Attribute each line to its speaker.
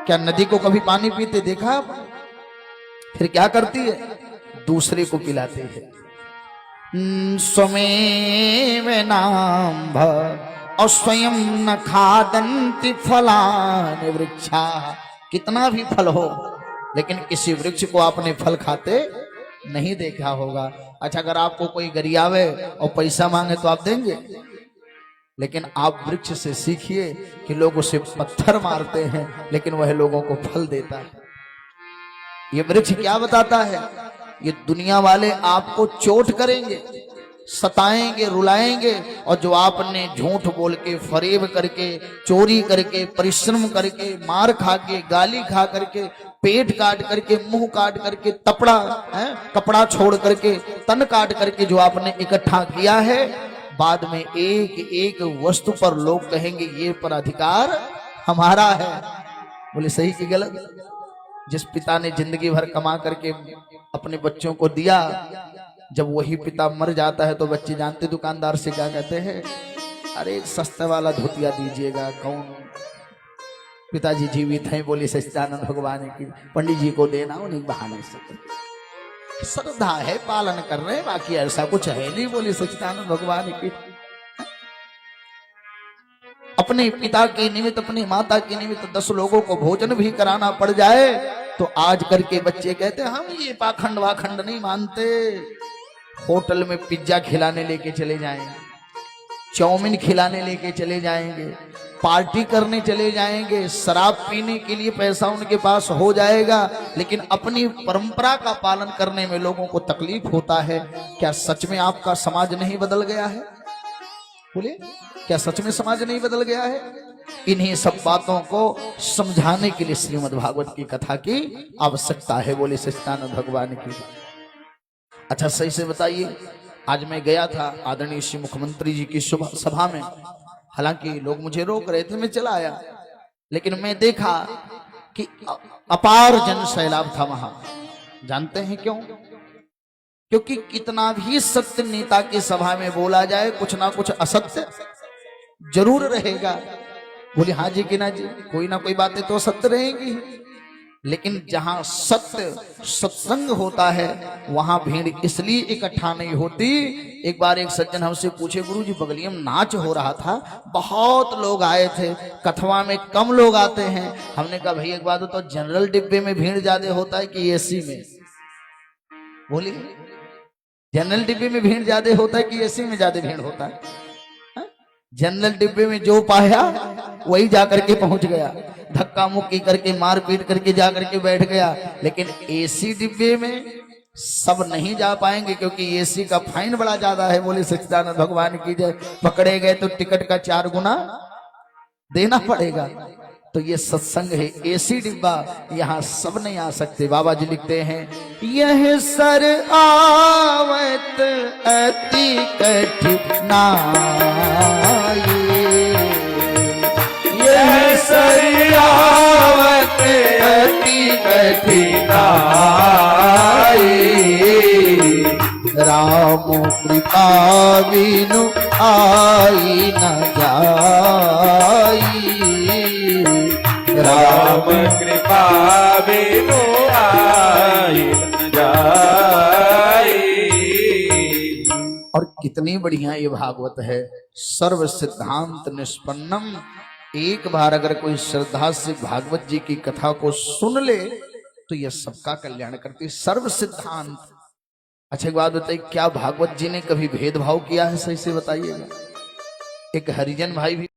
Speaker 1: क्या नदी को कभी पानी पीते देखा आप? फिर क्या करती है? दूसरे को पिलाते हैं। स्वमेव नाम और स्वयं न खादन्ति फलानि वृक्षा। कितना भी फल हो, लेकिन किसी वृक्ष को आपने फल खाते नहीं देखा होगा। अच्छा, अगर आपको कोई गरियावे और पैसा मांगे तो आप देंगे? लेकिन आप वृक्ष से सीखिए कि लोग उसे पत्थर मारते हैं, लेकिन वह लोगों को फल देता है। ये वृक्ष क्या बताता है? ये दुनिया वाले आपको चोट करेंगे, सताएंगे, रुलाएंगे, और जो आपने झूठ बोल के, फरेब करके, चोरी करके, परिश्रम करके, मार खा के, गाली खा करके, पेट काट करके, मुंह काट करके, तपड़ा है, कपड़ा छोड़ करके, तन काट करके जो आपने इकट्ठा किया है, बाद में एक एक वस्तु पर लोग कहेंगे ये पर अधिकार हमारा है। बोले सही कि गलत? जिस पिता ने जिंदगी भर कमा करके अपने बच्चों को दिया, जब वही पिता मर जाता है तो बच्चे जानते दुकानदार से क्या कहते हैं? अरे सस्ते वाला धोतिया दीजिएगा। कौन? पिताजी जीवित हैं। बोले सच्चिदानंद भगवान की। पंडित जी को देना, उन्हीं बहाने से श्रद्धा है, पालन कर रहे हैं, बाकी ऐसा कुछ है नहीं। बोले सच्चिदानंद भगवान की। अपने पिता के निमित्त, अपनी माता के निमित्त 10 लोगों को भोजन भी कराना पड़ जाए तो आज करके बच्चे कहते हैं हम ये पाखंड वाखंड नहीं मानते। होटल में पिज्जा खिलाने लेके चले जाएंगे, चाउमीन खिलाने लेके चले जाएंगे, पार्टी करने चले जाएंगे, शराब पीने के लिए पैसा उनके पास हो जाएगा, लेकिन अपनी परंपरा का पालन करने में लोगों को तकलीफ होता है। क्या सच में आपका समाज नहीं बदल गया है? बोलिए, क्या सच में समाज नहीं बदल गया है? इन्हीं सब बातों को समझाने के लिए श्रीमद् भागवत की कथा की आवश्यकता है। बोले सच्चिदानंद भगवान की। अच्छा, सही से बताइए, आज मैं गया था आदरणीय श्री मुख्यमंत्री जी की सभा में। हालांकि लोग मुझे रोक रहे थे, मैं चला आया, लेकिन मैं देखा कि अपार जन सैलाब था वहां। जानते हैं क्यों? क्योंकि कितना भी सत्य नेता की सभा में बोला जाए, कुछ ना कुछ असत्य जरूर रहेगा। बोले हाँ जी कि ना जी, कोई ना कोई बातें तो सत्य रहेंगी, लेकिन जहां सत्य सत्संग होता है वहां भीड़ इसलिए इकट्ठा नहीं होती। एक बार एक सज्जन हमसे पूछे, गुरु जी बगलिया में नाच हो रहा था, बहुत लोग आए थे, कथवा में कम लोग आते हैं। हमने कहा भाई एक बात तो जनरल डिब्बे में भीड़ ज्यादा होता है कि एसी में? बोलिए, जनरल डिब्बे में भीड़ ज्यादा होता है कि एसी में ज्यादा भीड़ होता है? जनरल डिब्बे में जो पाया वही जाकर के पहुंच गया, धक्का मुक्की करके, मार पीट करके जाकर के बैठ गया। लेकिन एसी डिब्बे में सब नहीं जा पाएंगे, क्योंकि एसी का फाइन बड़ा ज्यादा है। बोले सच्चिदानंद भगवान की जय। पकड़े गए तो टिकट का 4 गुना देना पड़ेगा। तो ये सत्संग है, एसी डिब्बा, यहाँ सब नहीं आ सकते। बाबा जी लिखते हैं, यह सर आवत अति कठिनाई, यह सर आवत अति कठिनाई, राम कृपा बिनु आई न जाई,
Speaker 2: राम कृपा बिनु आई न जाई।
Speaker 1: और कितनी बढ़िया ये भागवत है। सर्व सिद्धांत निष्पन्नम। एक बार अगर कोई श्रद्धा से भागवत जी की कथा को सुन ले तो यह सबका कल्याण करती। सर्व सिद्धांत। अच्छा एक बात बताइए, क्या भागवत जी ने कभी भेदभाव किया है? सही से बताइएगा। एक हरिजन भाई भी